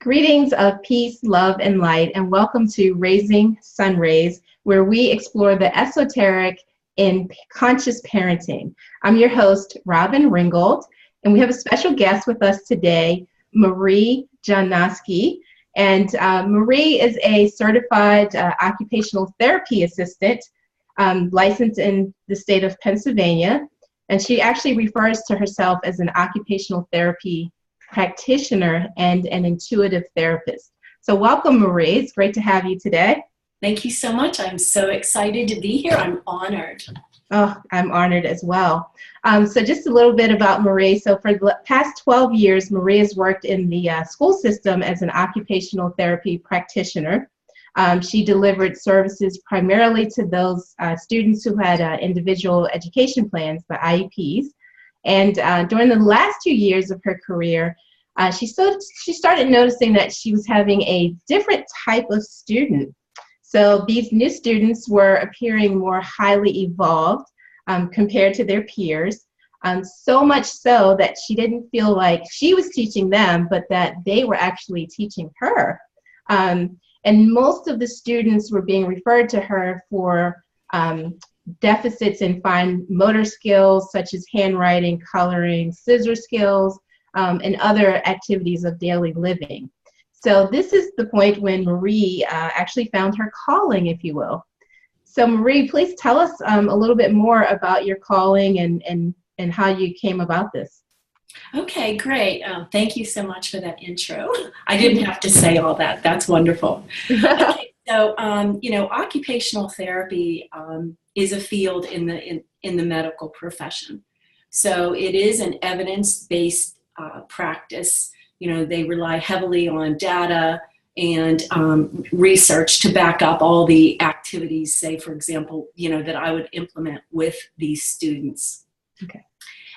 Greetings of peace, love, and light, and welcome to Raising Sun Rays, where we explore the esoteric in conscious parenting. I'm your host, Robin Ringgold, and we have a special guest with us today, Marie Janoski. And Marie is a certified occupational therapy assistant, licensed in the state of Pennsylvania, and she actually refers to herself as an occupational therapy practitioner and an intuitive therapist. So welcome, Marie. It's great to have you today. Thank you so much. I'm so excited to be here. I'm honored. Oh, I'm honored as well. So just a little bit about Marie. So for the past 12 years, Marie has worked in the school system as an occupational therapy practitioner. She delivered services primarily to those students who had individual education plans, the IEPs. And during the last 2 years of her career, she started noticing that she was having a different type of student. So these new students were appearing more highly evolved compared to their peers, so much so that she didn't feel like she was teaching them, but that they were actually teaching her. And most of the students were being referred to her for deficits in fine motor skills such as handwriting, coloring, scissor skills, and other activities of daily living. So this is the point when Marie actually found her calling, if you will. So Marie, please tell us a little bit more about your calling and how you came about this. Okay, great. Thank you so much for that intro. I didn't have to say all that. That's wonderful. Okay, so occupational therapy is a field in the medical profession. So it is an evidence-based practice. They rely heavily on data and research to back up all the activities, say, for example, that I would implement with these students. Okay.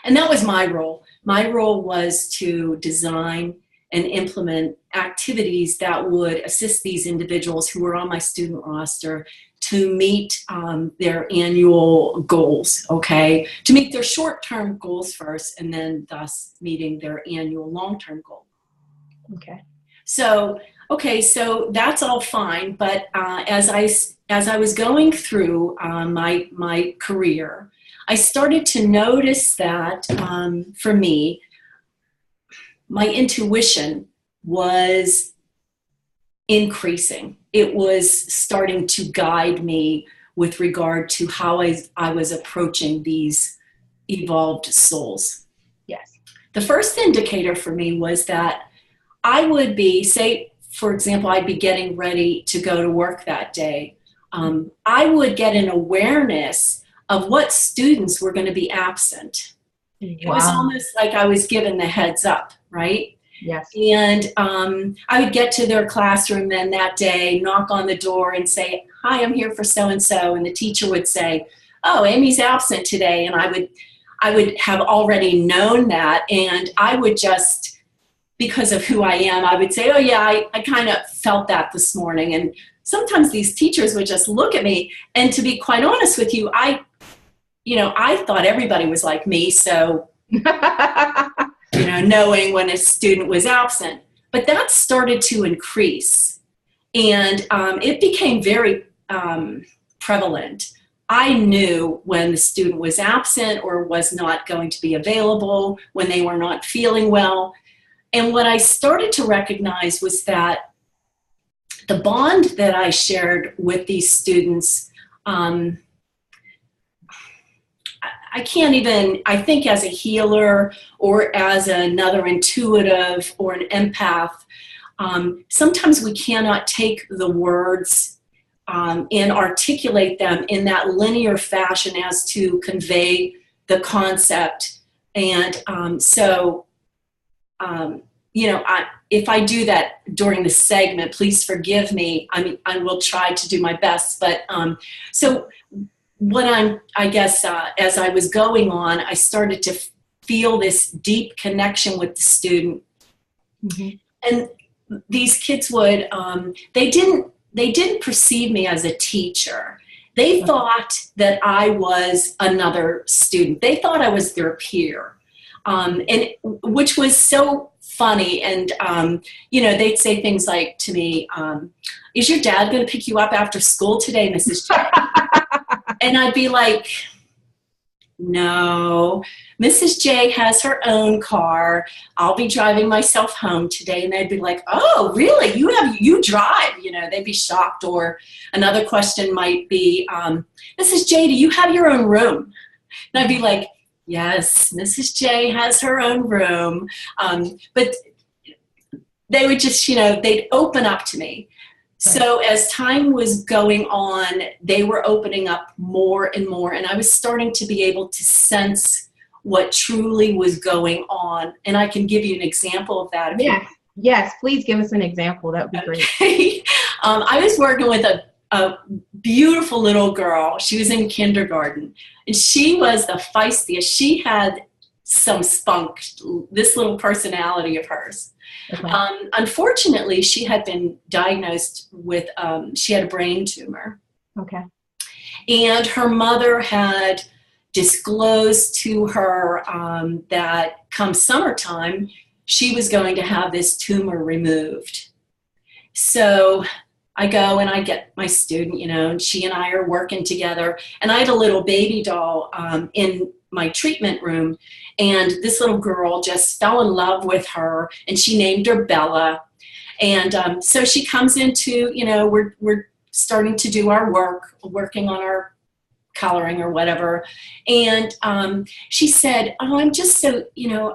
And that was my role. My role was to design and implement activities that would assist these individuals who were on my student roster to meet their annual goals, okay? To meet their short-term goals first and then thus meeting their annual long-term goal. Okay. So that's all fine, but as I was going through my career, I started to notice that for me, my intuition was increasing. It was starting to guide me with regard to how I was approaching these evolved souls. Yes. The first indicator for me was that I would be, say, for example, I'd be getting ready to go to work that day. I would get an awareness of what students were going to be absent. Wow. It was almost like I was given the heads up, right? Yes. And I would get to their classroom then that day, knock on the door and say, "Hi, I'm here for so-and-so." And the teacher would say, "Oh, Amy's absent today." And I would have already known that. And I would just, because of who I am, I would say, "Oh yeah, I kind of felt that this morning." And sometimes these teachers would just look at me. And to be quite honest with you, I thought everybody was like me. So, knowing when a student was absent. But that started to increase. And it became very prevalent. I knew when the student was absent or was not going to be available, when they were not feeling well. And what I started to recognize was that the bond that I shared with these students, I think as a healer or as another intuitive or an empath, sometimes we cannot take the words and articulate them in that linear fashion as to convey the concept. And if I do that during the segment, please forgive me. I mean, I will try to do my best. But as I was going on, I started to feel this deep connection with the student. Mm-hmm. And these kids would, they didn't perceive me as a teacher. They thought that I was another student. They thought I was their peer, and which was so funny. And, they'd say things like to me, is your dad going to pick you up after school today, Mrs. J? And I'd be like, no, Mrs. J has her own car. I'll be driving myself home today. And they'd be like, oh, really? You drive? They'd be shocked. Or another question might be, Mrs. J, do you have your own room? And I'd be like, yes, Mrs. J has her own room. But they would just, they'd open up to me. So as time was going on, they were opening up more and more, and I was starting to be able to sense what truly was going on. And I can give you an example of that. Yes, please give us an example. That would be great. Okay. I was working with a beautiful little girl. She was in kindergarten, and she was the feistiest. She had some spunk, this little personality of hers. Okay. Unfortunately, she had been diagnosed with, she had a brain tumor. Okay. And her mother had disclosed to her that come summertime, she was going to have this tumor removed. So I go and I get my student, and she and I are working together. And I had a little baby doll in my treatment room, and this little girl just fell in love with her, and she named her Bella. And so she comes into, we're starting to do our work, working on our coloring or whatever. And she said, oh, I'm just so,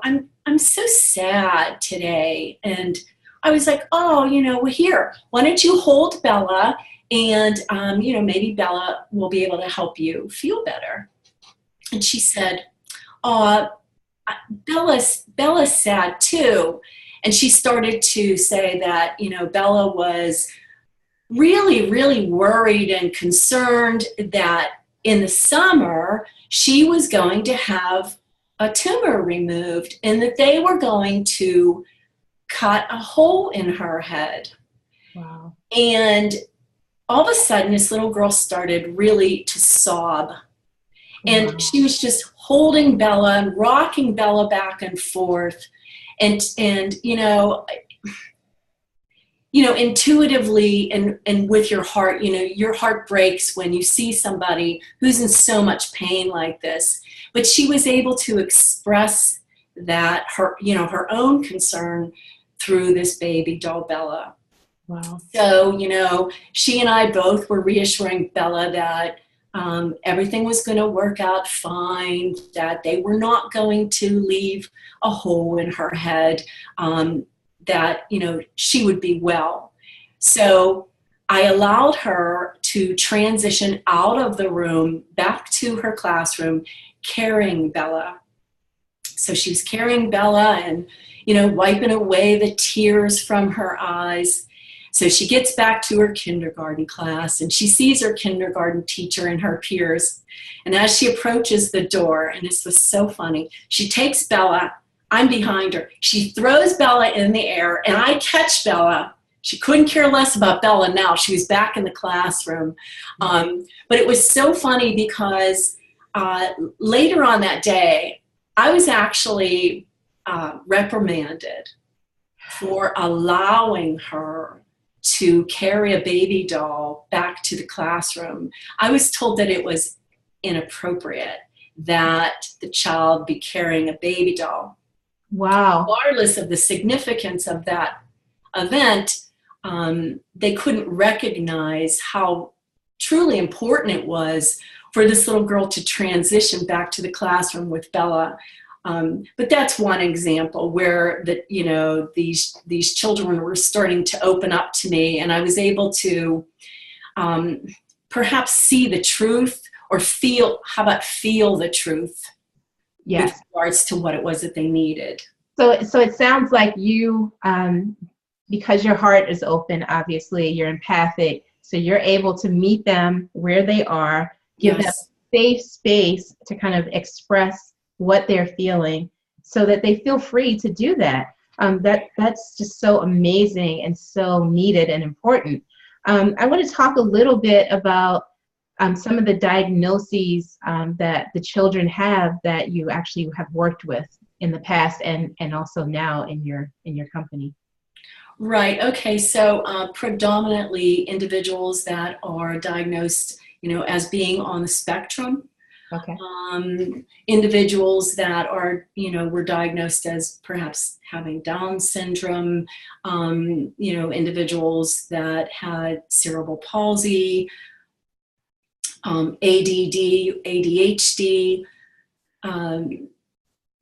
I'm so sad today. And I was like, oh, well, here, why don't you hold Bella, and, maybe Bella will be able to help you feel better. And she said, oh, Bella's sad too. And she started to say that, Bella was really, really worried and concerned that in the summer she was going to have a tumor removed, and that they were going to cut a hole in her head. Wow. And all of a sudden, this little girl started really to sob. And she was just holding Bella and rocking Bella back and forth. And intuitively and with your heart, your heart breaks when you see somebody who's in so much pain like this. But she was able to express that, her own concern through this baby doll, Bella. Wow. So, she and I both were reassuring Bella that everything was going to work out fine, that they were not going to leave a hole in her head, that, she would be well. So I allowed her to transition out of the room back to her classroom, carrying Bella. So she was carrying Bella and, wiping away the tears from her eyes. So she gets back to her kindergarten class, and she sees her kindergarten teacher and her peers. And as she approaches the door, and this was so funny, she takes Bella, I'm behind her. She throws Bella in the air, and I catch Bella. She couldn't care less about Bella now. She was back in the classroom. But it was so funny because later on that day, I was actually reprimanded for allowing her to carry a baby doll back to the classroom. I was told that it was inappropriate that the child be carrying a baby doll. Wow. Regardless of the significance of that event, they couldn't recognize how truly important it was for this little girl to transition back to the classroom with Bella. But that's one example where these children were starting to open up to me, and I was able to perhaps see the truth, or feel the truth. Yes. With regards to what it was that they needed. So it sounds like you, because your heart is open, obviously, you're empathic, so you're able to meet them where they are, give them safe space to kind of express what they're feeling so that they feel free to do that. That's just so amazing and so needed and important. I want to talk a little bit about some of the diagnoses that the children have that you actually have worked with in the past and also now in your company? Right. Okay. So predominantly individuals that are diagnosed, as being on the spectrum. Okay. Individuals that are, were diagnosed as perhaps having Down syndrome, individuals that had cerebral palsy, ADD, ADHD.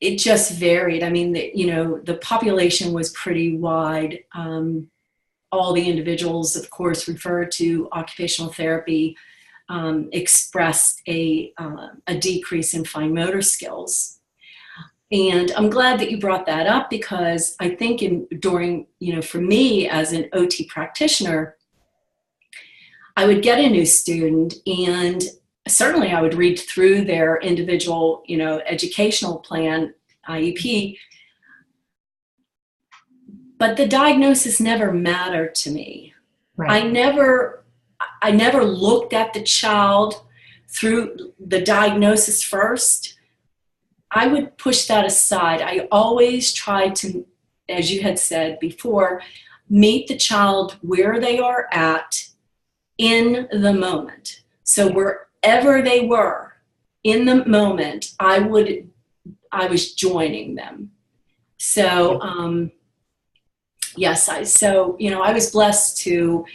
It just varied. I mean, the population was pretty wide. All the individuals, of course, referred to occupational therapy expressed a decrease in fine motor skills. And I'm glad that you brought that up, because I think for me as an OT practitioner, I would get a new student, and certainly I would read through their individual, educational plan, IEP, but the diagnosis never mattered to me. Right. I never looked at the child through the diagnosis first. I would push that aside. I always tried to, as you had said before, meet the child where they are at in the moment. So wherever they were in the moment, I was joining them. So yes, I was blessed to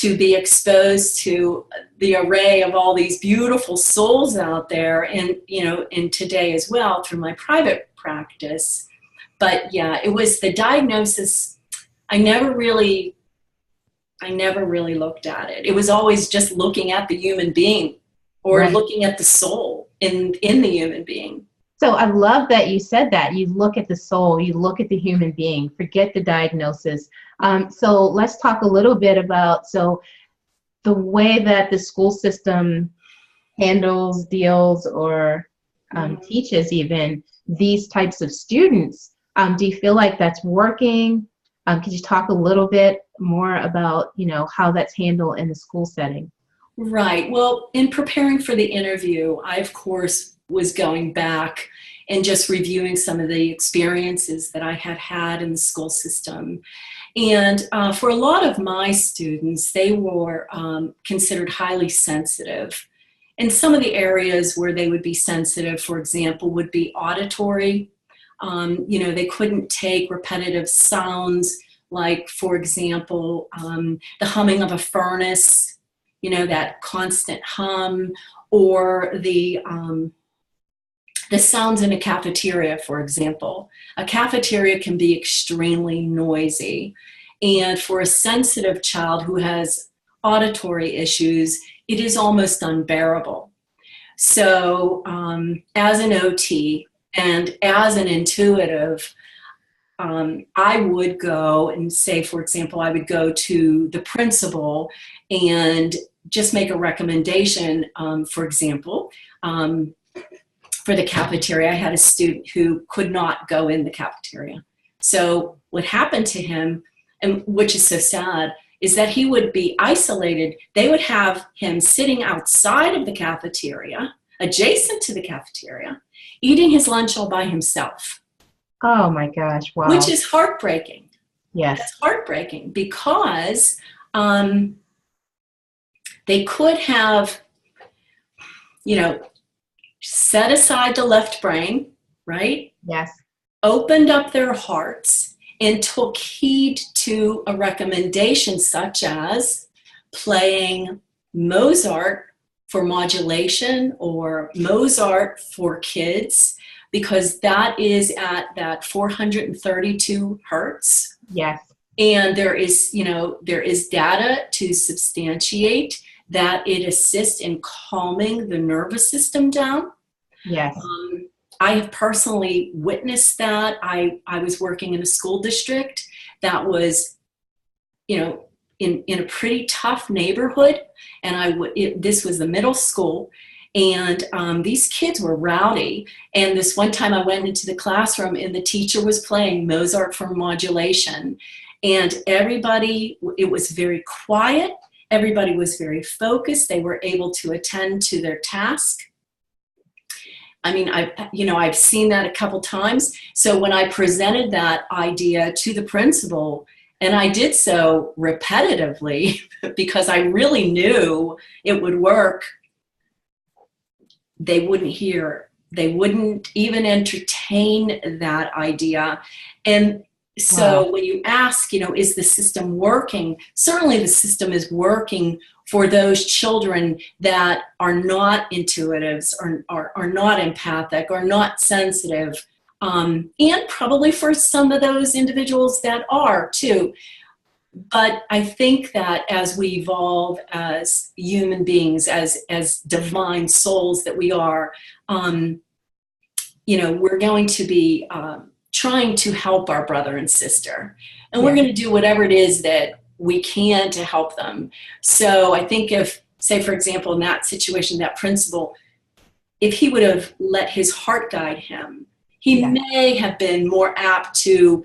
be exposed to the array of all these beautiful souls out there, and in today as well through my private practice. But yeah, it was the diagnosis. I never really looked at it. It was always just looking at the human being, or right. looking at the soul in the human being. So I love that you said that. You look at the soul, you look at the human being, forget the diagnosis. So let's talk a little bit about the way that the school system handles, deals, or teaches even these types of students. Do you feel like that's working? Could you talk a little bit more about, how that's handled in the school setting? Right. Well, in preparing for the interview, I, of course, was going back and just reviewing some of the experiences that I had had in the school system. And for a lot of my students, they were considered highly sensitive. And some of the areas where they would be sensitive, for example, would be auditory. They couldn't take repetitive sounds, like, for example, the humming of a furnace, that constant hum, or the sounds in a cafeteria, for example. A cafeteria can be extremely noisy. And for a sensitive child who has auditory issues, it is almost unbearable. So as an OT and as an intuitive, I would go and say, for example, I would go to the principal and just make a recommendation, for example, for the cafeteria. I had a student who could not go in the cafeteria. So what happened to him, and which is so sad, is that he would be isolated. They would have him sitting outside of the cafeteria, adjacent to the cafeteria, eating his lunch all by himself. Oh my gosh, wow. Which is heartbreaking. Yes. That's heartbreaking, because they could have, set aside the left brain, right? Yes. Opened up their hearts and took heed to a recommendation such as playing Mozart for modulation or Mozart for kids, because that is at that 432 hertz. Yes. And there is data to substantiate that it assists in calming the nervous system down. Yes. I have personally witnessed that. I was working in a school district that was, in a pretty tough neighborhood, and this was the middle school, and these kids were rowdy. And this one time I went into the classroom and the teacher was playing Mozart for modulation, and it was very quiet. Everybody was very focused. They were able to attend to their task. I mean, I've seen that a couple times. So when I presented that idea to the principal, and I did so repetitively because I really knew it would work, they wouldn't hear. They wouldn't even entertain that idea. And so when you ask, is the system working? Certainly the system is working for those children that are not intuitives, or are not empathic, or not sensitive, and probably for some of those individuals that are too. But I think that as we evolve as human beings, as divine souls that we are, we're going to be trying to help our brother and sister. And we're going to do whatever it is that we can to help them. So I think if, say, for example, in that situation, that principal, if he would have let his heart guide him, he may have been more apt to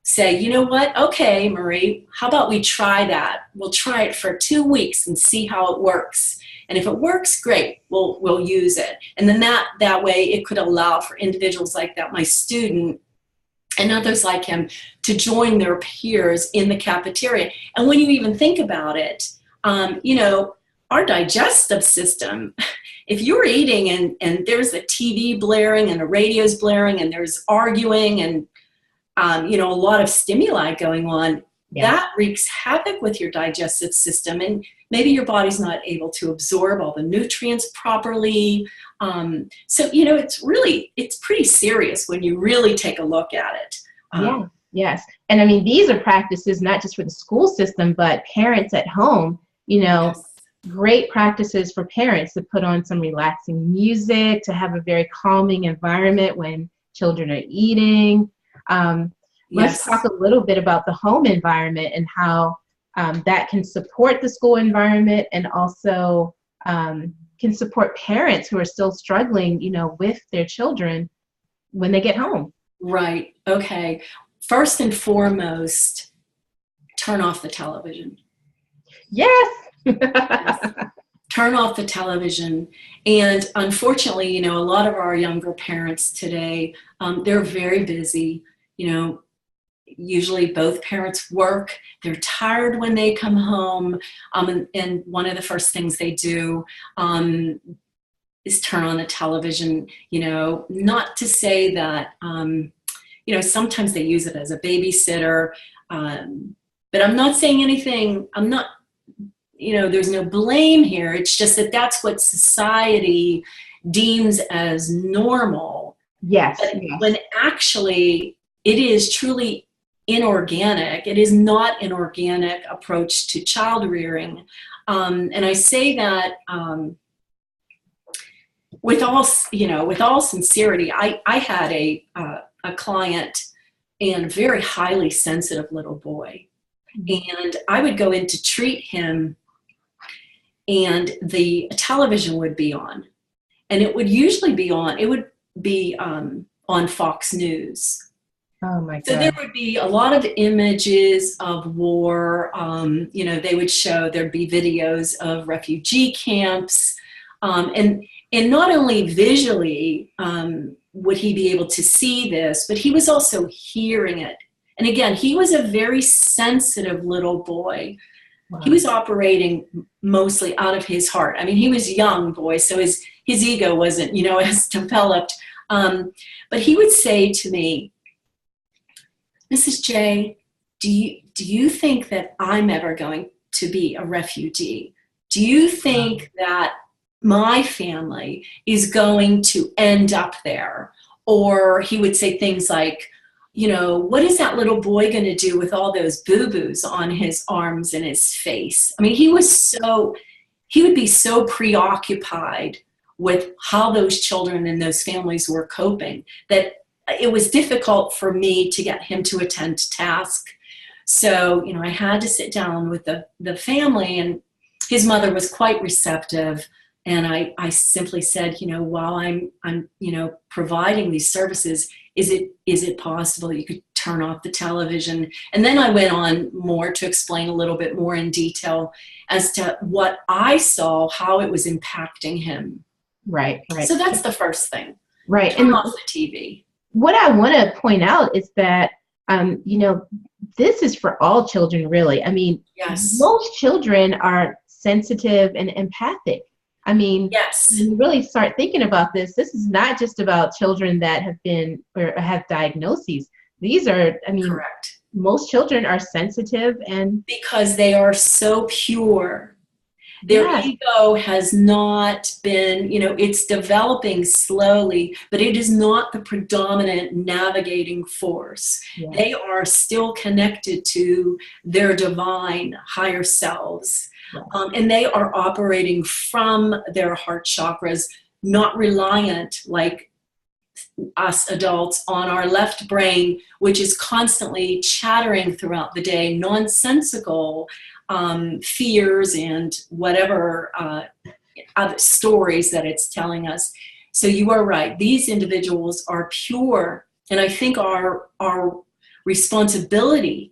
say, you know what, okay, Marie, how about we try that? We'll try it for 2 weeks and see how it works. And if it works, great, we'll use it. And then that way it could allow for individuals like that, my student, and others like him, to join their peers in the cafeteria. And when you even think about it, our digestive system, if you're eating and there's a TV blaring and a radio's blaring and there's arguing and a lot of stimuli going on, that wreaks havoc with your digestive system, and maybe your body's not able to absorb all the nutrients properly. So it's pretty serious when you really take a look at it. Yes. And I mean, these are practices not just for the school system, but parents at home, great practices for parents to put on some relaxing music, to have a very calming environment when children are eating. Let's talk a little bit about the home environment and how that can support the school environment, and also can support parents who are still struggling, with their children when they get home. Right. Okay. First and foremost, turn off the television. Yes. Turn off the television. And unfortunately, a lot of our younger parents today, they're very busy. Usually both parents work, they're tired when they come home, and one of the first things they do is turn on the television. Not to say that, sometimes they use it as a babysitter, but I'm not saying anything, there's no blame here. It's just that that's what society deems as normal. Yes. When actually it is truly inorganic. It is not an organic approach to child rearing. And I say that with all sincerity. I had a client, and a very highly sensitive little boy. And I would go in to treat him, and the television would be on. And it would usually be on, on Fox News. Oh my God. So there would be a lot of images of war. They would show, there'd be videos of refugee camps. And not only visually would he be able to see this, but he was also hearing it. And again, he was a very sensitive little boy. Wow. He was operating mostly out of his heart. I mean, he was a young boy, so his ego wasn't, as developed. But he would say to me, Mrs. J, do you think that I'm ever going to be a refugee? Do you think that my family is going to end up there? Or he would say things like, what is that little boy going to do with all those boo-boos on his arms and his face? I mean, he would be so preoccupied with how those children and those families were coping that it was difficult for me to get him to attend to task. So, I had to sit down with the family, and his mother was quite receptive. And I simply said, while I'm providing these services, is it possible that you could turn off the television? And then I went on more to explain a little bit more in detail as to what I saw, how it was impacting him. Right. So that's the first thing. Right. Turn And off the TV. what I want to point out is that, you know, this is for all children, really. I mean, Yes. most children are sensitive and empathic. I mean, Yes. when you really start thinking about this, this is not just about children that have been or have diagnoses. These are, I mean, Correct. most children are sensitive and Because they are so pure. Their yes, ego has not been, it's developing slowly, but it is not the predominant navigating force. yes, They are still connected to their divine higher selves. yes. And they are operating from their heart chakras, not reliant like us adults on our left brain, which is constantly chattering throughout the day, nonsensical fears and whatever other stories that it's telling us. So you are right. These individuals are pure. And I think our responsibility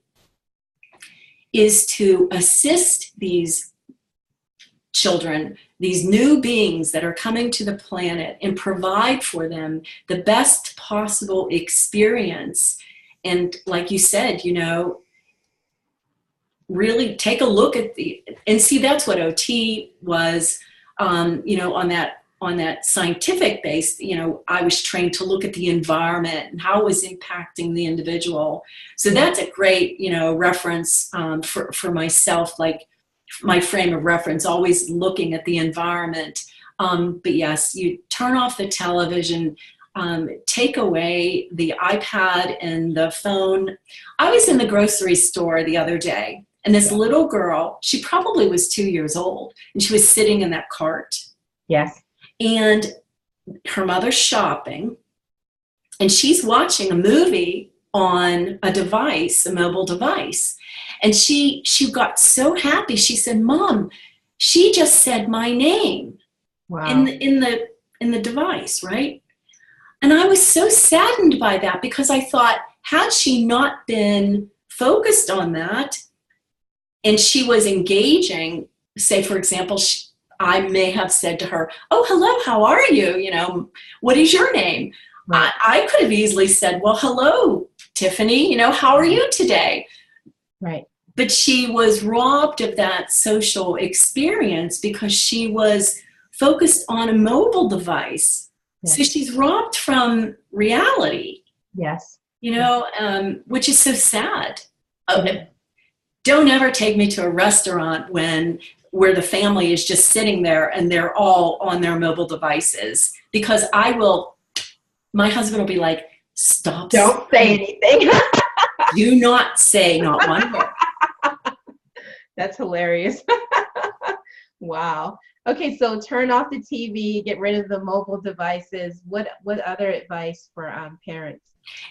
is to assist these children, these new beings that are coming to the planet, and provide for them the best possible experience. And like you said, really take a look at and see, that's what OT was, on that scientific base. I was trained to look at the environment and how it was impacting the individual. So that's a great, reference for myself, like my frame of reference, always looking at the environment. But yes, you turn off the television, take away the iPad and the phone. I was in the grocery store the other day, and this little girl, she probably was 2 years old, and she was sitting in that cart. Yes. And her mother's shopping, and she's watching a movie on a device, a mobile device. And she got so happy. She said, "Mom, she just said my name." Wow. in the device, right? And I was so saddened by that, because I thought, had she not been focused on that, and she was engaging, say, for example, I may have said to her, "Oh, hello, how are you? What is your name?" Right. I could have easily said, "Well, hello, Tiffany, how are you today?" Right. But she was robbed of that social experience because she was focused on a mobile device. Yes. So she's robbed from reality. Yes. Which is so sad. Don't ever take me to a restaurant where the family is just sitting there and they're all on their mobile devices, because my husband will be like, "Stop. Don't say anything." Do not say not one word. That's hilarious. Wow. Okay, so turn off the TV, get rid of the mobile devices. What other advice for parents?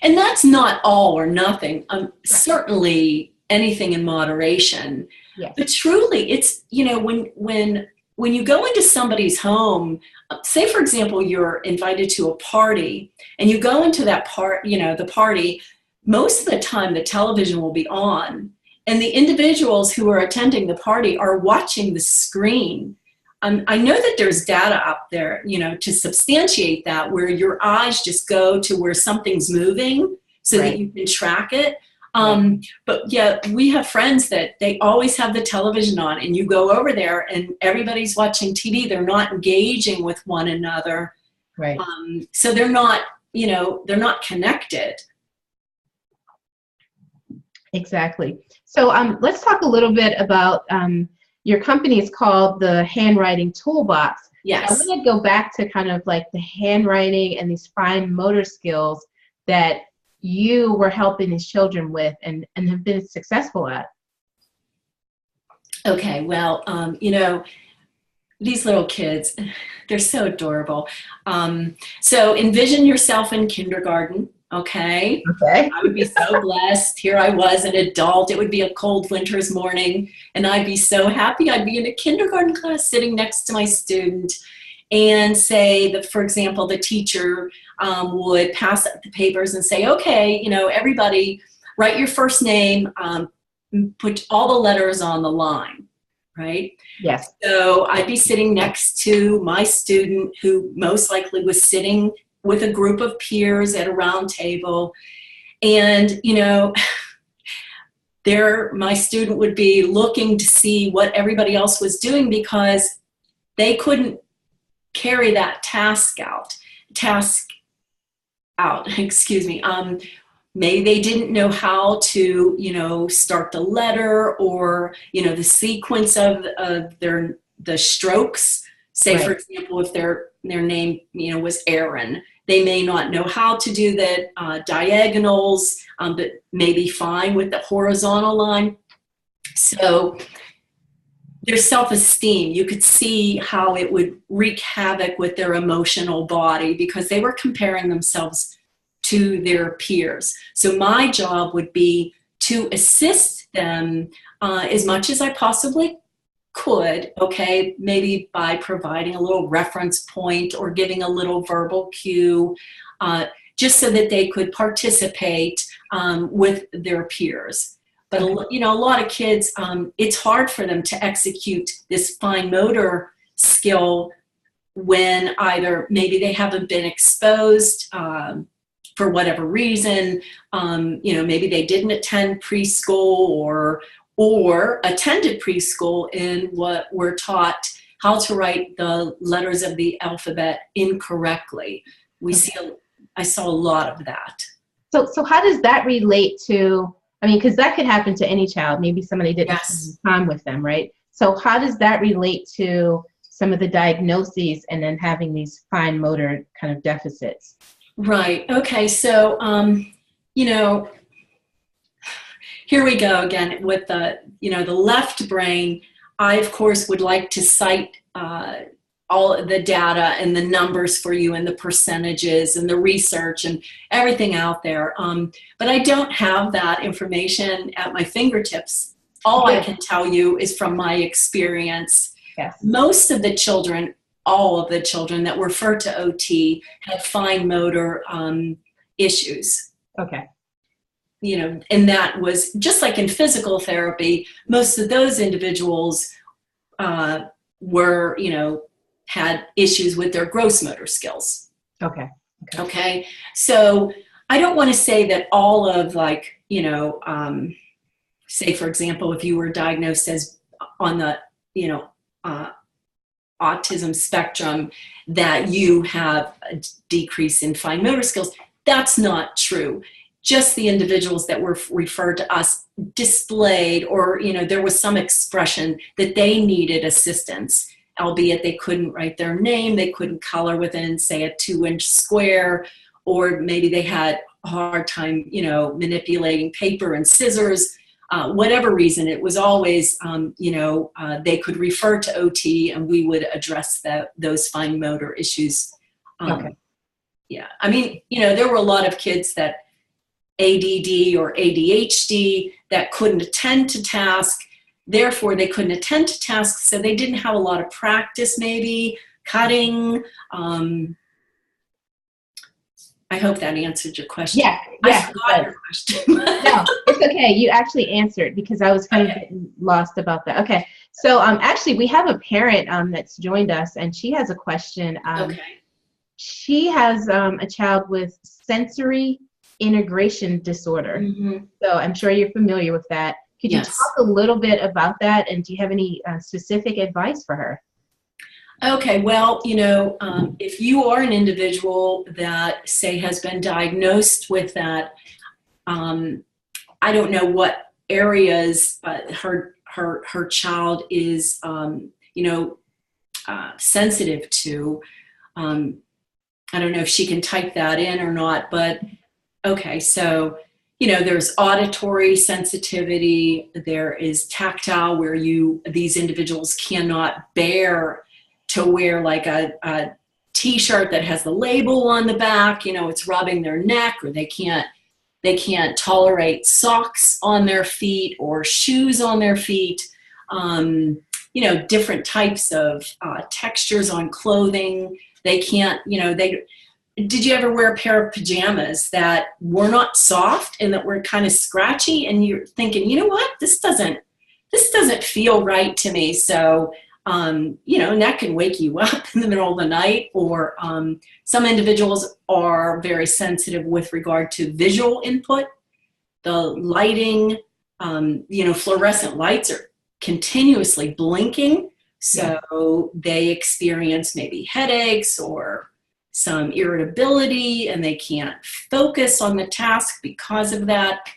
And that's not all or nothing. Certainly anything in moderation. Yes. But truly, it's, when you go into somebody's home, say, for example, you're invited to a party, and you go into that the party, most of the time the television will be on, and the individuals who are attending the party are watching the screen. I know that there's data up there, to substantiate that, where your eyes just go to where something's moving so Right. that you can track it. But yeah, we have friends that they always have the television on, and you go over there and everybody's watching TV. They're not engaging with one another. Right. So they're not connected. Exactly. So let's talk a little bit about your company is called the Handwriting Toolbox. Yes. So I want to go back to kind of like the handwriting and these fine motor skills that you were helping these children with and have been successful at. Okay, well, these little kids, they're so adorable. So envision yourself in kindergarten, okay? Okay. I would be so blessed. Here I was, an adult. It would be a cold winter's morning, and I'd be so happy. I'd be in a kindergarten class sitting next to my student, and say that, for example, the teacher would pass out the papers and say, "Okay, everybody write your first name, put all the letters on the line," right? Yes. So I'd be sitting next to my student, who most likely was sitting with a group of peers at a round table, and, you know, my student would be looking to see what everybody else was doing because they couldn't carry that task out, excuse me. Maybe they didn't know how to, you know, start the letter, or, you know, the sequence of the strokes. Say, Right. for example, if their name, you know, was Aaron, they may not know how to do the diagonals, but may be fine with the horizontal line. So their self-esteem, you could see how it would wreak havoc with their emotional body because they were comparing themselves to their peers. So my job would be to assist them as much as I possibly could, okay, maybe by providing a little reference point or giving a little verbal cue, just so that they could participate with their peers. But, you know, a lot of kids, it's hard for them to execute this fine motor skill when either maybe they haven't been exposed for whatever reason, you know, maybe they didn't attend preschool or attended preschool and were taught how to write the letters of the alphabet incorrectly. I saw a lot of that. So how does that relate to, I mean, because that could happen to any child. Maybe somebody didn't spend time with them, right? So how does that relate to some of the diagnoses and then having these fine motor kind of deficits? Right. Okay. So, you know, here we go again with the, you know, the left brain. I, of course, would like to cite all the data and the numbers for you and the percentages and the research and everything out there. But I don't have that information at my fingertips. All I can tell you is from my experience. Yes. Most of the children, all of the children that refer to OT have fine motor issues. Okay. You know, and that was just like in physical therapy, most of those individuals were, you know, had issues with their gross motor skills. Okay. Okay. So I don't want to say that all of, like, you know, say, for example, if you were diagnosed as on the, you know, autism spectrum, that you have a decrease in fine motor skills. That's not true. Just the individuals that were referred to us displayed, or, you know, there was some expression that they needed assistance, albeit they couldn't write their name, they couldn't color within, say, a 2-inch square, or maybe they had a hard time, you know, manipulating paper and scissors. Whatever reason, it was always, you know, they could refer to OT and we would address those fine motor issues. Okay. Yeah, I mean, you know, there were a lot of kids that ADD or ADHD that couldn't attend to task. Therefore, they couldn't attend to tasks, so they didn't have a lot of practice, maybe cutting. I hope that answered your question. Yeah. I forgot your question. No, it's okay. You actually answered, because I was kind of getting lost about that. Okay. So actually, we have a parent that's joined us, and she has a question. Okay. She has a child with sensory integration disorder. Mm-hmm. So I'm sure you're familiar with that. Could you talk a little bit about that, and do you have any specific advice for her? Okay, well, you know, if you are an individual that, say, has been diagnosed with that, I don't know what areas her child is, you know, sensitive to. I don't know if she can type that in or not, but okay, so, you know, there's auditory sensitivity, there is tactile, where these individuals cannot bear to wear like a t-shirt that has the label on the back, you know, it's rubbing their neck, or they can't tolerate socks on their feet or shoes on their feet. You know, different types of textures on clothing. They can't, you know, did you ever wear a pair of pajamas that were not soft and that were kind of scratchy, and you're thinking, you know what, this doesn't feel right to me. So You know, and that can wake you up in the middle of the night, or some individuals are very sensitive with regard to visual input. The lighting, you know, fluorescent lights are continuously blinking, so they experience maybe headaches or some irritability, and they can't focus on the task because of that.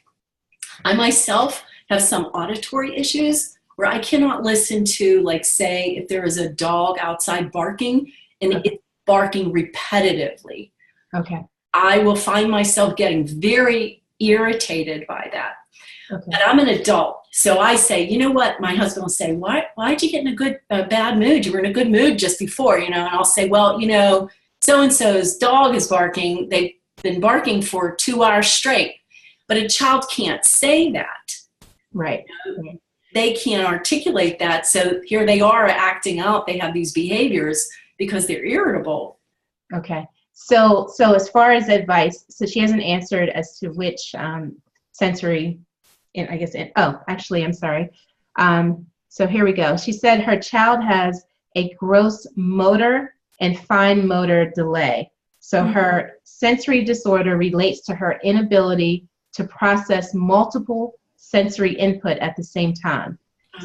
I myself have some auditory issues where I cannot listen to, like, say, if there is a dog outside barking and it's barking repetitively. Okay. I will find myself getting very irritated by that. Okay. But I'm an adult, so I say, you know what? My husband will say, why'd you get in a bad mood? You were in a good mood just before, you know. And I'll say, well, you know, so-and-so's dog is barking. They've been barking for 2 hours straight. But a child can't say that. Right. You know? They can't articulate that. So here they are acting out. They have these behaviors because they're irritable. Okay. So as far as advice, so she hasn't answered as to which sensory, and I guess, actually, I'm sorry. So here we go. She said her child has a gross motor and fine motor delay. So her sensory disorder relates to her inability to process multiple sensory input at the same time.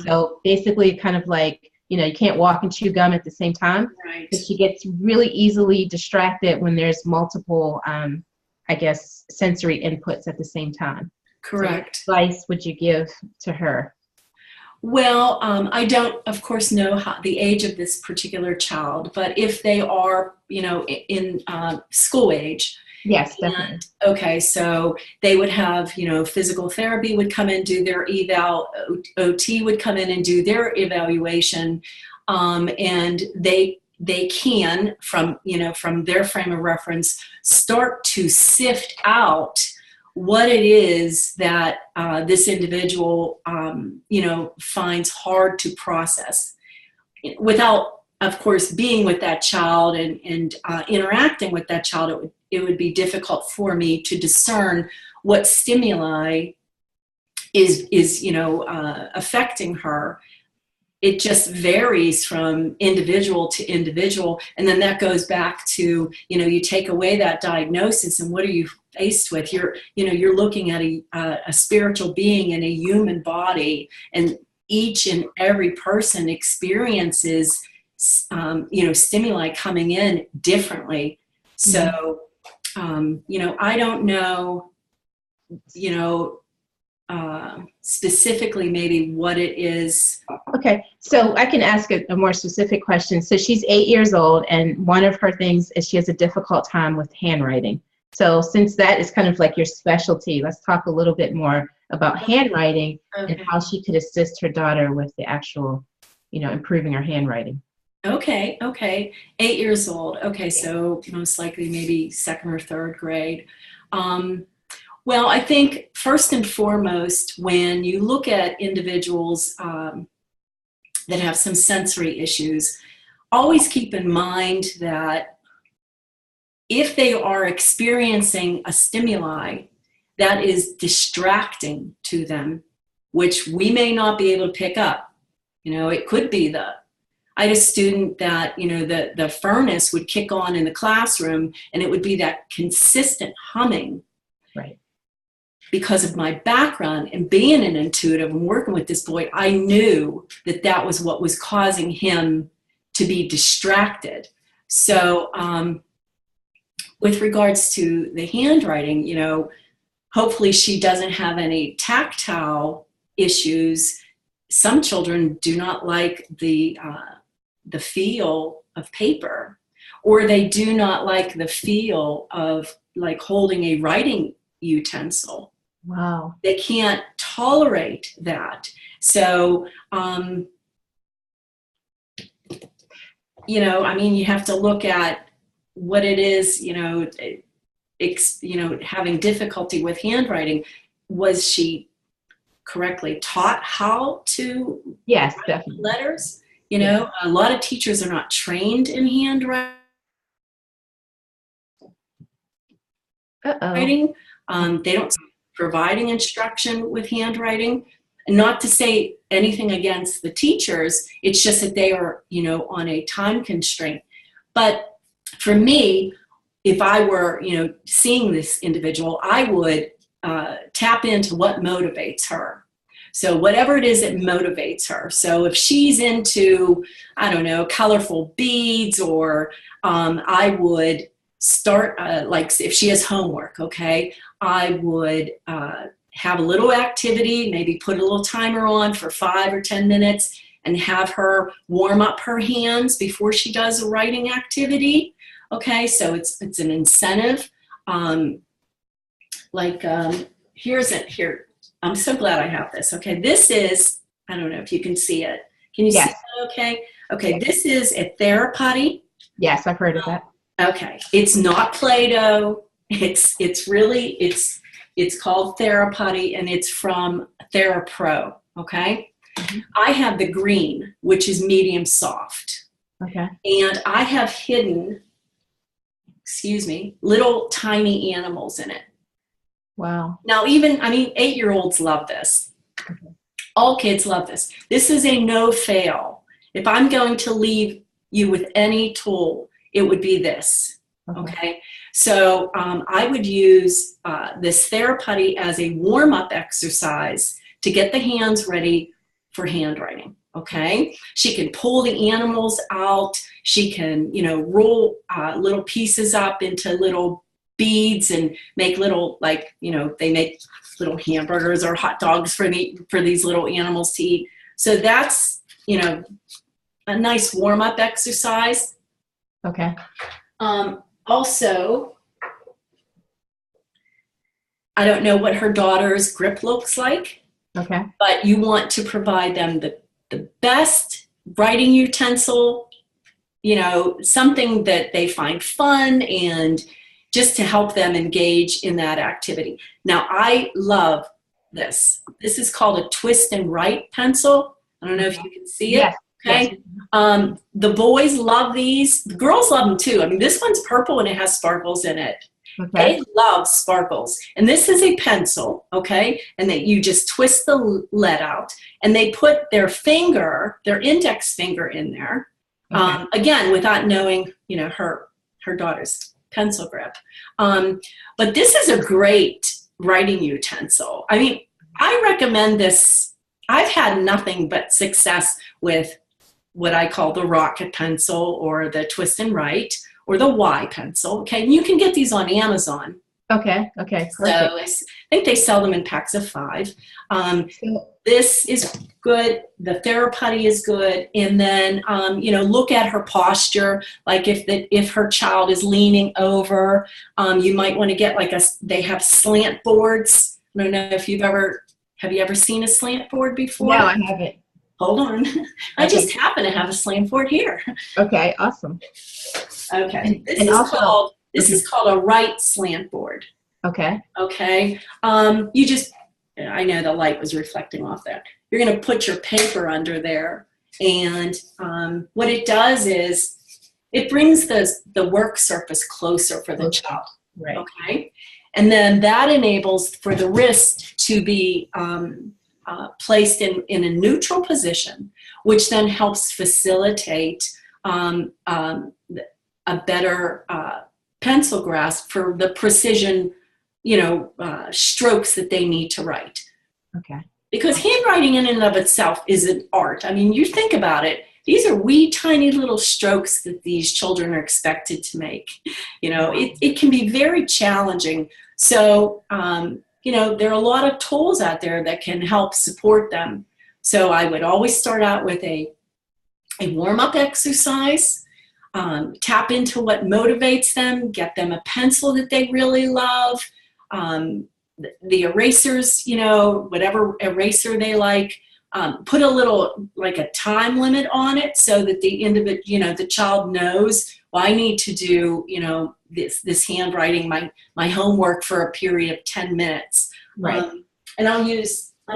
So basically kind of like, you know, you can't walk and chew gum at the same time. Right. But she gets really easily distracted when there's multiple, I guess, sensory inputs at the same time. Correct. So what advice would you give to her? Well, I don't, of course, know the age of this particular child, but if they are, you know, in school age. Yes, definitely. Okay, so they would have, you know, physical therapy would come in, do their eval, OT would come in and do their evaluation, and they can, from, you know, from their frame of reference, start to sift out what it is that this individual, you know, finds hard to process without, of course, being with that child and interacting with that child. It would be difficult for me to discern what stimuli is you know, affecting her. It just varies from individual to individual, and then that goes back to, you know, you take away that diagnosis, and what are you faced with? You're looking at a spiritual being in a human body, and each and every person experiences, you know, stimuli coming in differently. So, you know, I don't know, you know, specifically maybe what it is. Okay, so I can ask a more specific question. So she's 8 years old, and one of her things is she has a difficult time with handwriting. So since that is kind of like your specialty, let's talk a little bit more about handwriting and how she could assist her daughter with the actual, you know, improving her handwriting. Okay. 8 years old. Okay, so most likely maybe second or third grade. Well, I think first and foremost, when you look at individuals that have some sensory issues, always keep in mind that if they are experiencing a stimuli that is distracting to them, which we may not be able to pick up, you know, it could be I had a student that, you know, the furnace would kick on in the classroom, and it would be that consistent humming. Right. Because of my background and being an intuitive and working with this boy, I knew that that was what was causing him to be distracted. So with regards to the handwriting, you know, hopefully she doesn't have any tactile issues. Some children do not like the feel of paper, or they do not like the feel of like holding a writing utensil. Wow. They can't tolerate that. So, you know, I mean, you have to look at what it is, you know, having difficulty with handwriting. Was she correctly taught how to Yes, write definitely. letters? You know, a lot of teachers are not trained in handwriting. They don't providing instruction with handwriting. not to say anything against the teachers, it's just that they are, you know, on a time constraint. But for me, if I were, you know, seeing this individual, I would tap into what motivates her. So whatever it is that motivates her. So if she's into, I don't know, colorful beads, or I would start, like if she has homework, okay, I would have a little activity, maybe put a little timer on for 5 or 10 minutes and have her warm up her hands before she does a writing activity. Okay, so it's an incentive. Here, I'm so glad I have this. Okay, this is, I don't know if you can see it. Can you see that okay? Okay, this is a therapy. Yes, I've heard of that. Okay, it's not Play-Doh. It's called Therapy, and it's from TheraPro, okay? Mm-hmm. I have the green, which is medium soft. Okay. And I have hidden, little tiny animals in it. Wow. Now even, 8-year-olds love this. Okay. All kids love this. This is a no-fail. If I'm going to leave you with any tool, it would be this, okay? So I would use this therapy as a warm-up exercise to get the hands ready for handwriting, okay? She can pull the animals out. She can, you know, roll little pieces up into little beads and make little, like, you know, they make little hamburgers or hot dogs for these little animals to eat. So that's, you know, a nice warm-up exercise. Okay. Also, I don't know what her daughter's grip looks like. Okay. But you want to provide them the best writing utensil, you know, something that they find fun, and just to help them engage in that activity. Now, I love this. This is called a twist and write pencil. I don't know if you can see it. Yes. Okay. Yes. The boys love these. The girls love them too. This one's purple and it has sparkles in it. Okay. They love sparkles. And this is a pencil, okay? And that you just twist the lead out, and they put their finger, their index finger in there. Okay. Again, without knowing, you know, her daughter's pencil grip. But this is a great writing utensil. I recommend this. I've had nothing but success with what I call the rocket pencil, or the twist and write, or the Y pencil. Okay, and you can get these on Amazon. Okay, perfect. So I think they sell them in packs of 5. This is good. The therapy is good. And then, you know, look at her posture. Like if her child is leaning over, you might want to get they have slant boards. I don't know if have you ever seen a slant board before? No, I haven't. Hold on. I just happen to have a slant board here. Okay, awesome. Okay. This is called a right slant board. Okay. Okay. You just, I know the light was reflecting off that. You're going to put your paper under there, and what it does is it brings the work surface closer for the child. Right. Okay. And then that enables for the wrist to be placed in a neutral position, which then helps facilitate a better pencil grasp for the precision, you know, strokes that they need to write. Okay. Because handwriting in and of itself is an art. You think about it, these are wee tiny little strokes that these children are expected to make. You know, it can be very challenging. So, you know, there are a lot of tools out there that can help support them. So I would always start out with a warm-up exercise, tap into what motivates them, get them a pencil that they really love, the erasers, you know, whatever eraser they like, put a little, like a time limit on it so that the child knows, well, I need to do, you know, this handwriting, my homework for a period of 10 minutes. Right. And I'm going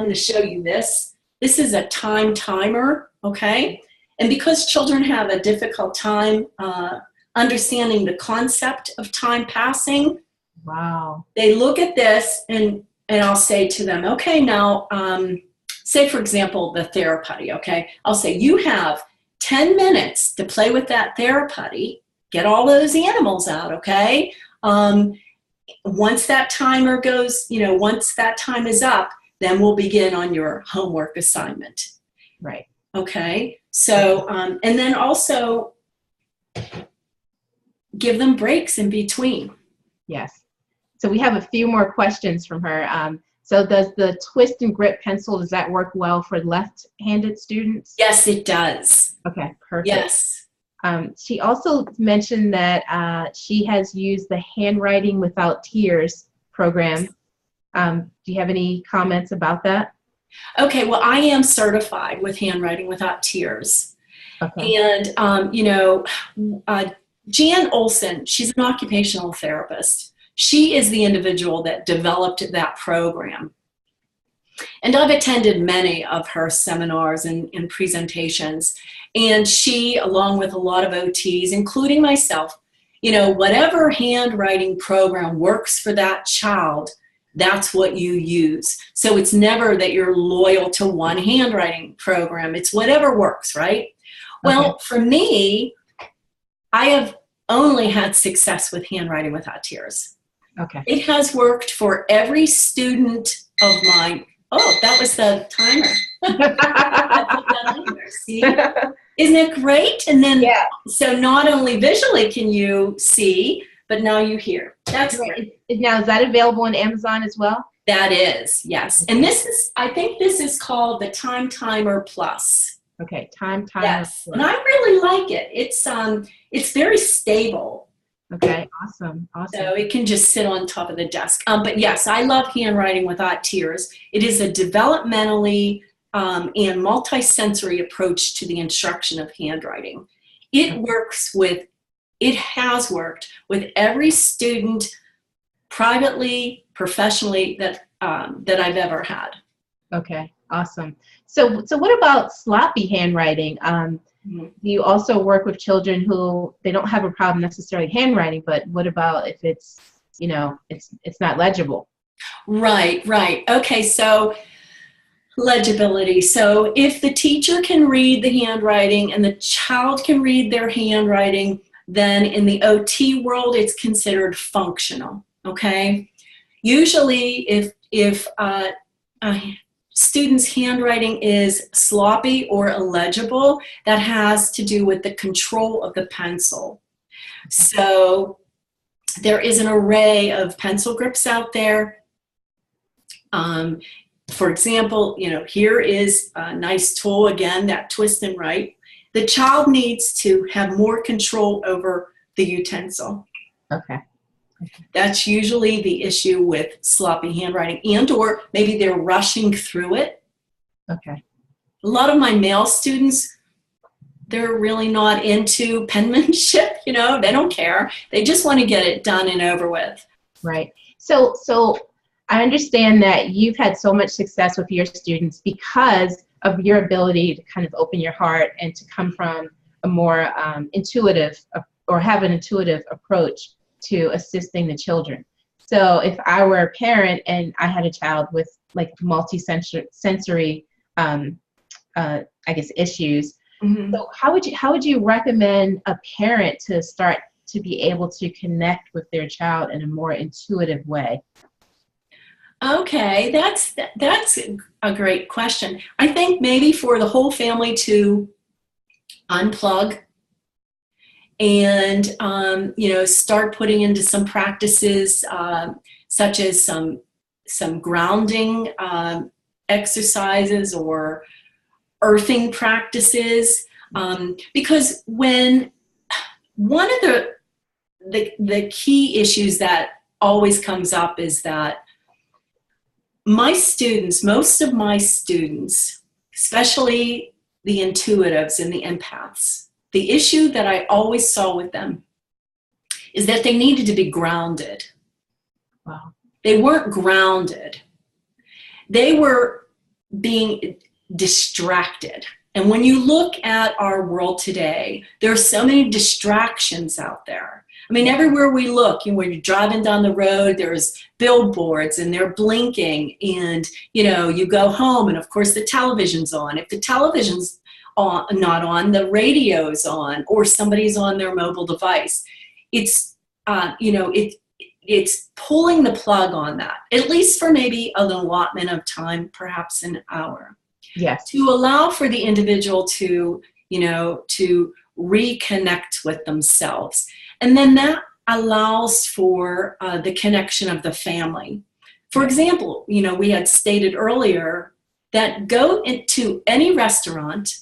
to show you this. This is a time timer, okay? And because children have a difficult time understanding the concept of time passing, wow, they look at this, and I'll say to them, okay, now say, for example, the therapy, okay? I'll say, you have 10 minutes to play with that therapy. Get all those animals out, okay? Once that timer goes, once that time is up, then we'll begin on your homework assignment. Right. Okay. So, and then also give them breaks in between. Yes. So we have a few more questions from her. So does the twist and grip pencil, does that work well for left-handed students? Yes, it does. Okay, perfect. Yes. She also mentioned that she has used the Handwriting Without Tears program. Do you have any comments about that? Okay, well, I am certified with Handwriting Without Tears. Okay. And, Jan Olson, she's an occupational therapist. She is the individual that developed that program. And I've attended many of her seminars and presentations. And she, along with a lot of OTs, including myself, whatever handwriting program works for that child, that's what you use. So it's never that you're loyal to one handwriting program. It's whatever works, right? Well, for me, I have only had success with Handwriting Without Tears. Okay. It has worked for every student of mine. Oh, that was the timer. See? Isn't it great? And then, so not only visually can you see, but now you hear. That's great. Now, is that available on Amazon as well? That is, yes. And this is, I think this is called the Time Timer Plus. Okay, Time Timer Yes, Plus. and I really like it. It's very stable. Okay, awesome. So it can just sit on top of the desk. But yes, I love Handwriting Without Tears. It is a developmentally and multisensory approach to the instruction of handwriting. It has worked with every student, privately, professionally, that I've ever had. Okay, awesome. So what about sloppy handwriting? You also work with children who they don't have a problem necessarily handwriting, but what about if it's it's not legible? Right. Okay, so legibility. So if the teacher can read the handwriting and the child can read their handwriting, then in the OT world, it's considered functional. Okay. Usually, if students' handwriting is sloppy or illegible, that has to do with the control of the pencil. So there is an array of pencil grips out there. For example, here is a nice tool, again, that twist and write. The child needs to have more control over the utensil. Okay. That's usually the issue with sloppy handwriting, and or maybe they're rushing through it. Okay. A lot of my male students, they're really not into penmanship, they don't care. They just want to get it done and over with. Right. So I understand that you've had so much success with your students because of your ability to kind of open your heart and to come from a more intuitive or have an intuitive approach to assisting the children. So if I were a parent and I had a child with like multi-sensory, I guess, issues, so how would you recommend a parent to start to be able to connect with their child in a more intuitive way? Okay, that's a great question. I think maybe for the whole family to unplug and start putting into some practices such as some grounding exercises or earthing practices, because when one of the key issues that always comes up is that most of my students, especially the intuitives and the empaths, the issue that I always saw with them is that they needed to be grounded. Wow. They weren't grounded. They were being distracted. And when you look at our world today, there are so many distractions out there. I mean, everywhere we look, when you're driving down the road, there's billboards and they're blinking, and, you go home and of course the television's on. If the television's not on, the radio's on, or somebody's on their mobile device. It's, it's pulling the plug on that, at least for maybe an allotment of time, perhaps an hour. Yes. To allow for the individual to, to reconnect with themselves. And then that allows for the connection of the family. For example, we had stated earlier that go into any restaurant,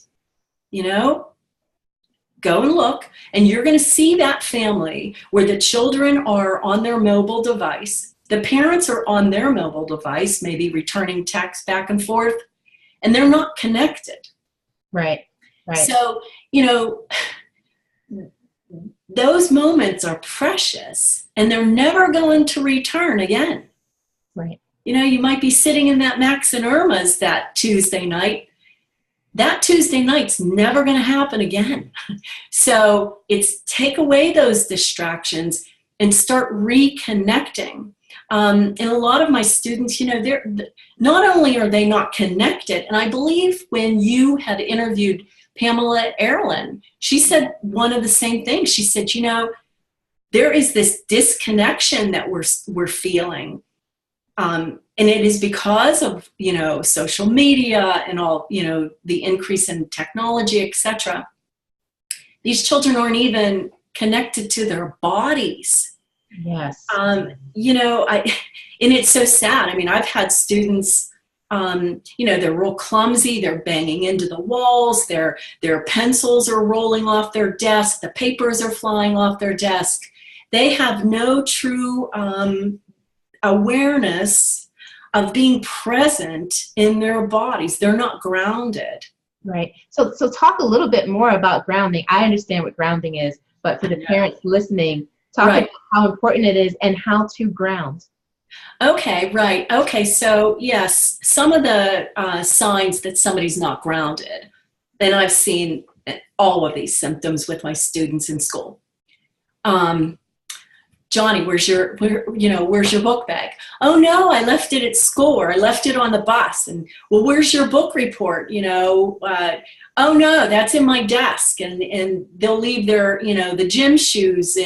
go and look, and you're going to see that family where the children are on their mobile device, the parents are on their mobile device, maybe returning texts back and forth, and they're not connected. Right. So, those moments are precious, and they're never going to return again. Right. You might be sitting in that Max and Irma's that Tuesday night. That Tuesday night's never going to happen again. So it's take away those distractions and start reconnecting. And a lot of my students, they're not only are they not connected, and I believe when you had interviewed Pamela Erlin, she said one of the same things. She said, there is this disconnection that we're feeling. And it is because of, social media and all, the increase in technology, etc. These children aren't even connected to their bodies. Yes. And it's so sad. I mean, I've had students, they're real clumsy. They're banging into the walls. Their pencils are rolling off their desk. The papers are flying off their desk. They have no true awareness of being present in their bodies. They're not grounded. Right. So talk a little bit more about grounding. I understand what grounding is, but for the parents listening, talk about how important it is and how to ground. Okay, right. Okay, so yes, some of the signs that somebody's not grounded, and I've seen all of these symptoms with my students in school. Johnny, where's your book bag? Oh no, I left it at school, or I left it on the bus. And well, where's your book report? Oh no, that's in my desk. And they'll leave their, the gym shoes.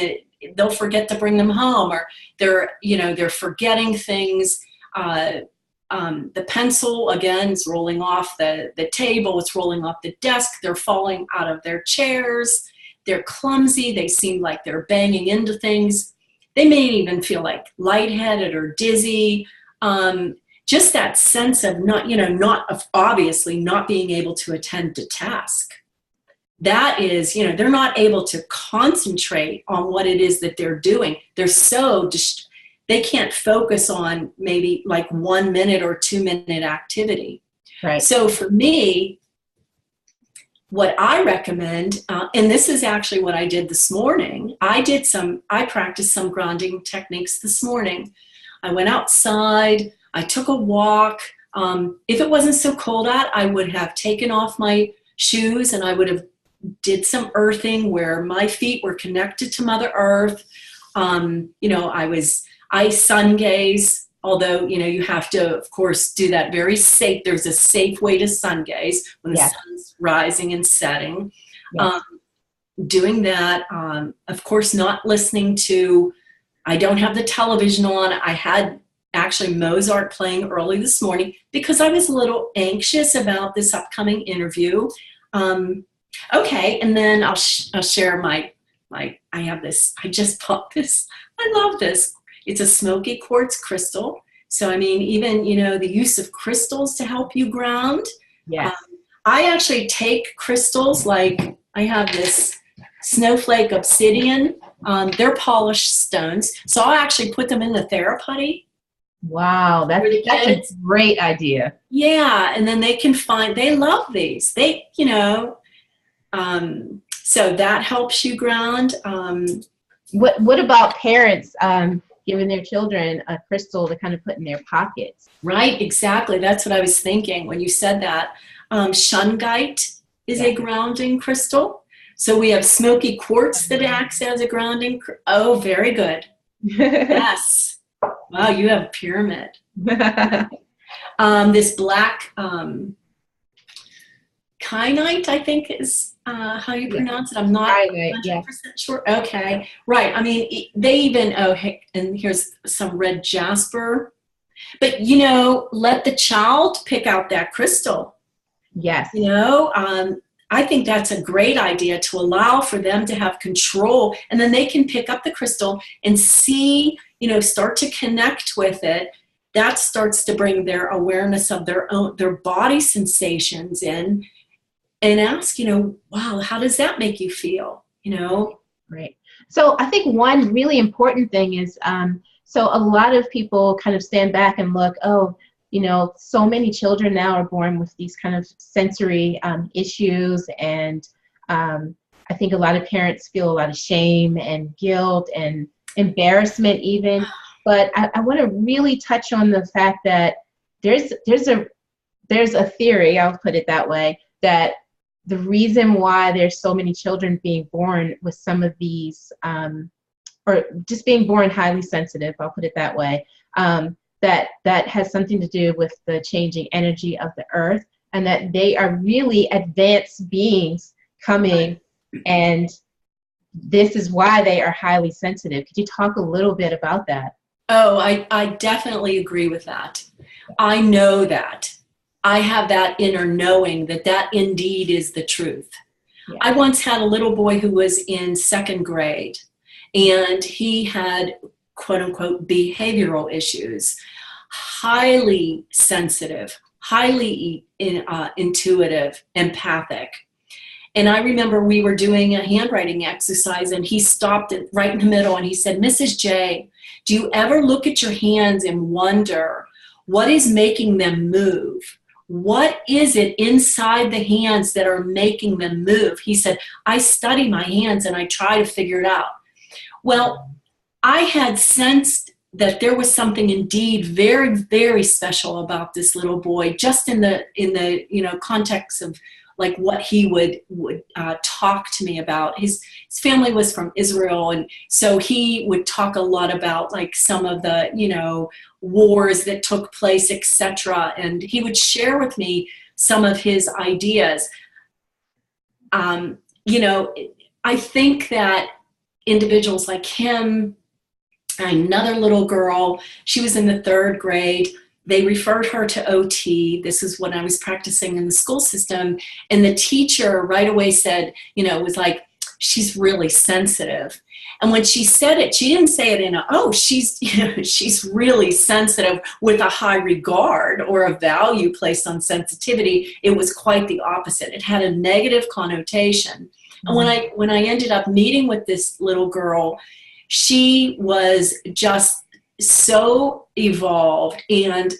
They'll forget to bring them home, or they're forgetting things. The pencil again is rolling off the table. It's rolling off the desk. They're falling out of their chairs. They're clumsy. They seem like they're banging into things. They may even feel like lightheaded or dizzy. Just that sense of obviously not being able to attend to task. That is, they're not able to concentrate on what it is that they're doing. They're so they can't focus on maybe like 1 minute or 2 minute activity. Right. So for me, what I recommend, and this is actually what I did this morning. I practiced some grounding techniques this morning. I went outside, I took a walk. If it wasn't so cold out, I would have taken off my shoes and I would have did some earthing where my feet were connected to Mother Earth. I sun gaze, although, you have to, of course, do that very safe. There's a safe way to sun gaze when the sun's rising and setting. Yes. Doing that, of course, not listening to, I don't have the television on. I had actually Mozart playing early this morning because I was a little anxious about this upcoming interview. Okay, and then I'll share I have this, I just bought this. I love this. It's a smoky quartz crystal. So, I mean, even, the use of crystals to help you ground. Yes. I actually take crystals, like I have this snowflake obsidian. They're polished stones. So I'll actually put them in the therapy. Wow, that's a great idea. Yeah, and then they love these. So that helps you ground. What about parents giving their children a crystal to kind of put in their pockets? Right, exactly. That's what I was thinking when you said that. Shungite is a grounding crystal. So we have smoky quartz that acts as a grounding. Oh, very good. Yes. Wow, you have a pyramid. This black kyanite, I think is how you pronounce it. I'm not 100% sure. Okay, right. I mean, they even, oh, hey, and here's some red jasper. But, you know, let the child pick out that crystal. Yes. You know, I think that's a great idea, to allow for them to have control, and then they can pick up the crystal and see, you know, start to connect with it. That starts to bring their awareness of their body sensations in, and ask, you know, wow, how does that make you feel? You know? Right. So I think one really important thing is, so a lot of people kind of stand back and look, oh, you know, so many children now are born with these kind of sensory issues, and I think a lot of parents feel a lot of shame and guilt and embarrassment even. But I want to really touch on the fact that there's a theory, I'll put it that way, that the reason why there's so many children being born with some of these, or just being born highly sensitive, I'll put it that way, that has something to do with the changing energy of the earth, and that they are really advanced beings coming, and this is why they are highly sensitive. Could you talk a little bit about that? Oh, I definitely agree with that. I know that. I have that inner knowing that that indeed is the truth. Yeah. I once had a little boy who was in 2nd grade, and he had, quote unquote, behavioral issues, highly sensitive, highly intuitive, empathic. And I remember we were doing a handwriting exercise, and he stopped it right in the middle, and he said, Mrs. J, do you ever look at your hands and wonder what is making them move? What is it inside the hands that are making them move? He said, I study my hands and I try to figure it out. Well, I had sensed that there was something indeed very, very special about this little boy, just in the you know, context of like what he would talk to me about. His family was from Israel, and so he would talk a lot about like some of the, you know, wars that took place, etc. And he would share with me some of his ideas. You know, I think that individuals like him, another little girl, she was in the 3rd grade. They referred her to OT. This is when I was practicing in the school system. And the teacher right away said, you know, it was like, she's really sensitive. And when she said it, she didn't say it in a, oh, she's, you know, she's really sensitive with a high regard or a value placed on sensitivity. It was quite the opposite. It had a negative connotation. And when I ended up meeting with this little girl, she was just so evolved. And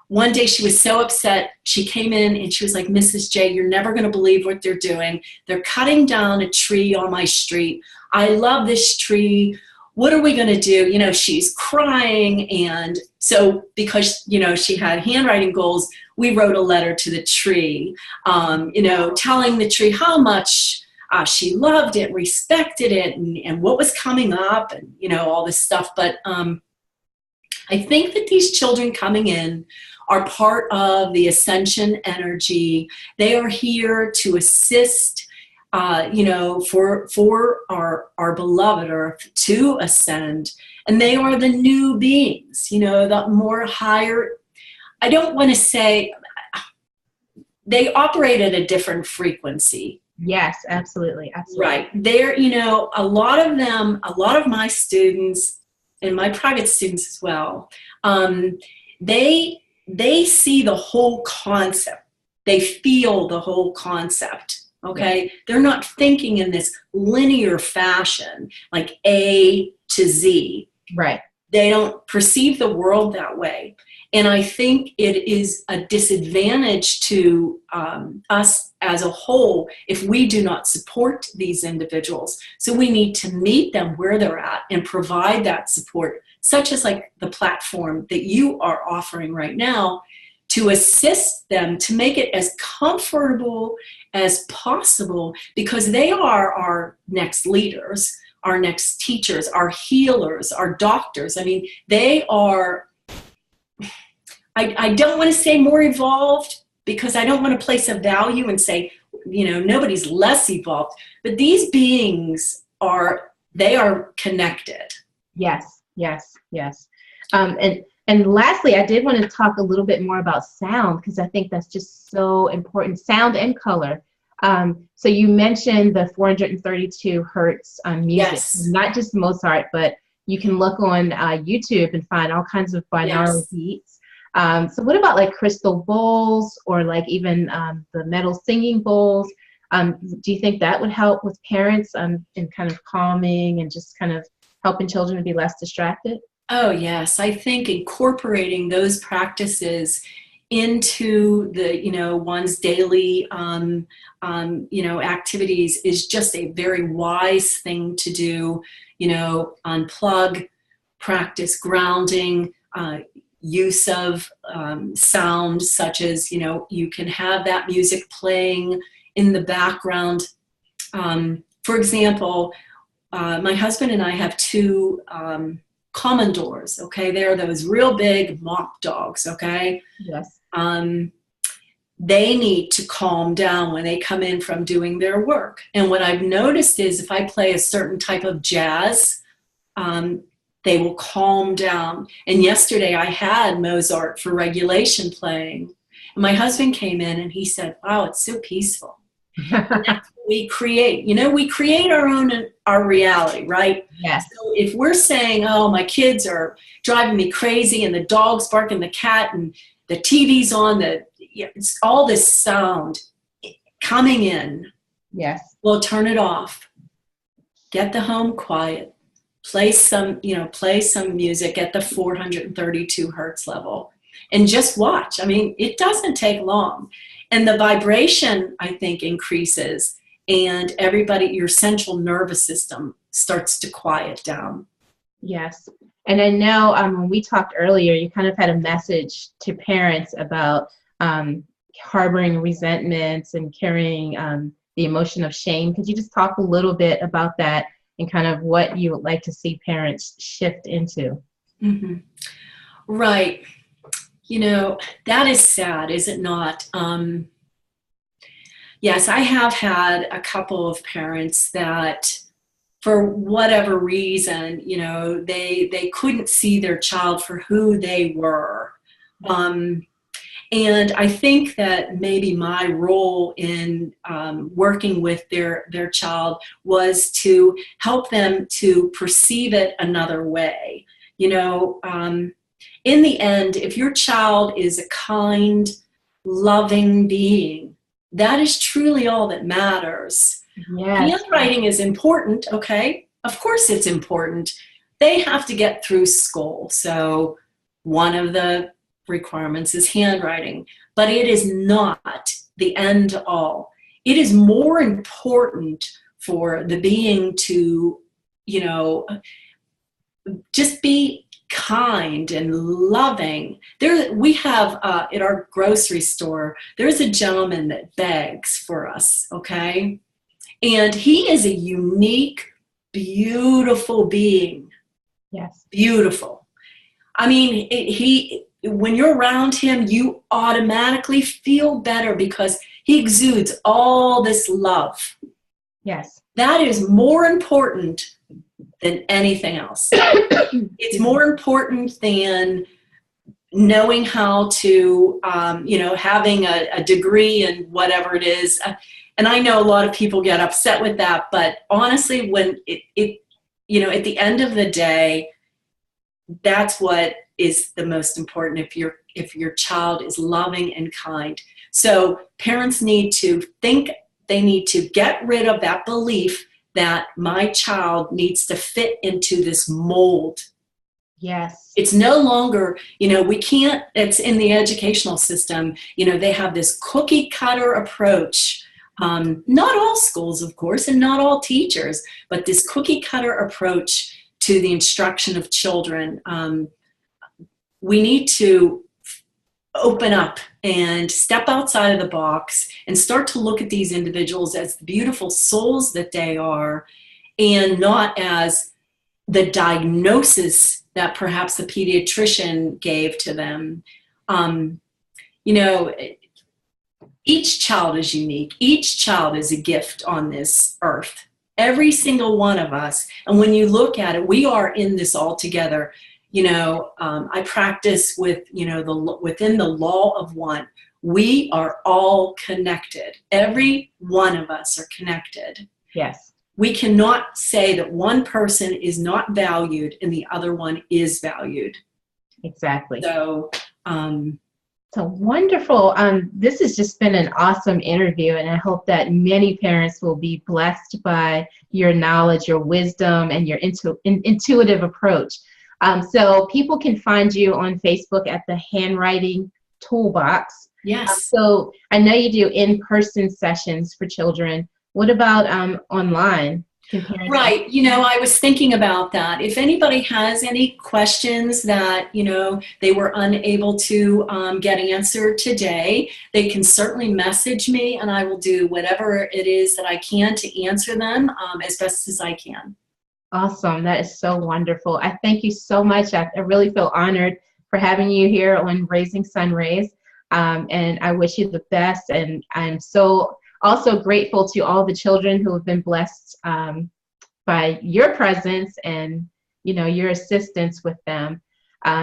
one day she was so upset, she came in and she was like, Mrs. J, you're never going to believe what they're doing. They're cutting down a tree on my street. I love this tree. What are we going to do? You know, she's crying. And so because, you know, she had handwriting goals, we wrote a letter to the tree, you know, telling the tree how much she loved it, respected it, and what was coming up, and, you know, all this stuff. But I think that these children coming in are part of the ascension energy. They are here to assist, you know, for our beloved Earth to ascend. And they are the new beings, you know, the more higher, I don't want to say, they operate at a different frequency. Yes, absolutely. Absolutely. Right. They're, you know, a lot of them, a lot of my students and my private students as well, they see the whole concept. They feel the whole concept. Okay. Yeah. They're not thinking in this linear fashion, like A to Z. Right. They don't perceive the world that way. And I think it is a disadvantage to us as a whole if we do not support these individuals. So we need to meet them where they're at and provide that support, such as like the platform that you are offering right now, to assist them to make it as comfortable as possible, because they are our next leaders, our next teachers, our healers, our doctors. I mean, they are, I don't want to say more evolved, because I don't want to place a value and say, nobody's less evolved, but these beings they are connected. Yes, yes, yes. And lastly, I did want to talk a little bit more about sound, because I think that's just so important, sound and color. So you mentioned the 432 hertz music, Yes. Not just Mozart, but you can look on YouTube and find all kinds of binaural beats. So what about like crystal bowls, or like even the metal singing bowls? Do you think that would help with parents in kind of calming and just kind of helping children to be less distracted? Oh, yes. I think incorporating those practices into one's daily, activities is just a very wise thing to do. Unplug, practice grounding, use of sound, such as, you can have that music playing in the background. For example, my husband and I have two commandors, okay? They're those real big mop dogs, okay? Yes. They need to calm down when they come in from doing their work. And what I've noticed is if I play a certain type of jazz, they will calm down. And yesterday I had Mozart for regulation playing. And my husband came in and he said, wow, it's so peaceful. And that's what we create. We create our reality, right? Yes. So if we're saying, oh, my kids are driving me crazy and the dog's barking, the cat, and the TV's on, it's all this sound coming in. Yes. Well, turn it off. Get the home quiet. Play some music at the 432 hertz level and just watch. I mean, it doesn't take long. And the vibration, I think, increases, and your central nervous system starts to quiet down. Yes. And I know when we talked earlier, you kind of had a message to parents about harboring resentments and carrying the emotion of shame. Could you just talk a little bit about that and kind of what you would like to see parents shift into? Mm-hmm. Right. That is sad, is it not? Yes, I have had a couple of parents that, for whatever reason, they couldn't see their child for who they were. And I think that maybe my role in working with their child was to help them to perceive it another way. In the end, if your child is a kind, loving being, that is truly all that matters. Yes. Handwriting is important, okay? Of course it's important. They have to get through school, so one of the requirements is handwriting, but it is not the end all. It is more important for the being to, just be kind and loving. We have at our grocery store, there's a gentleman that begs for us, okay? And he is a unique, beautiful being. Yes. Beautiful. I mean, when you're around him, you automatically feel better because he exudes all this love. Yes. That is more important than anything else. It's more important than knowing how to, having a degree in whatever it is. And I know a lot of people get upset with that, but honestly, when at the end of the day, that's what is the most important if your child is loving and kind. So parents need to think, they need to get rid of that belief that my child needs to fit into this mold. Yes. It's no longer, we can't, it's in the educational system, they have this cookie cutter approach. Not all schools, of course, and not all teachers, but this cookie cutter approach to the instruction of children. We need to open up and step outside of the box and start to look at these individuals as the beautiful souls that they are, and not as the diagnosis that perhaps the pediatrician gave to them. You know, each child is unique. Each child is a gift on this earth. Every single one of us. And when you look at it, we are in this all together. You know, I practice with, you know, within the law of one. We are all connected. Every one of us are connected. Yes. We cannot say that one person is not valued and the other one is valued. Exactly. So, so wonderful. This has just been an awesome interview, and I hope that many parents will be blessed by your knowledge, your wisdom, and your intuitive approach. So people can find you on Facebook at the Handwriting Toolbox. yes. So I know you do in-person sessions for children. What about online? Can parents Right. You know, I was thinking about that. If anybody has any questions that, you know, they were unable to get answered today, they can certainly message me, and I will do whatever it is that I can to answer them as best as I can. Awesome. That is so wonderful. I thank you so much. I really feel honored for having you here on Raising Sun Rays. And I wish you the best. And I'm so also grateful to all the children who have been blessed by your presence and, you know, your assistance with them.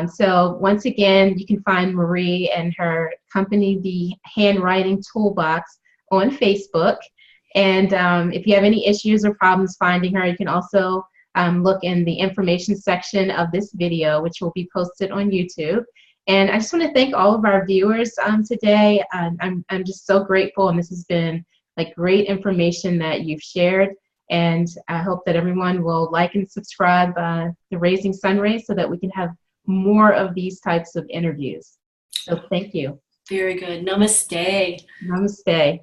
So once again, you can find Marie and her company, the Handwriting Toolbox, on Facebook. And if you have any issues or problems finding her, you can also look in the information section of this video, which will be posted on YouTube. And I just want to thank all of our viewers today. I'm just so grateful, and this has been like great information that you've shared. And I hope that everyone will like and subscribe to Raising Sun Rays so that we can have more of these types of interviews. So thank you. Very good. Namaste. Namaste.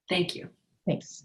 Thank you. Thanks.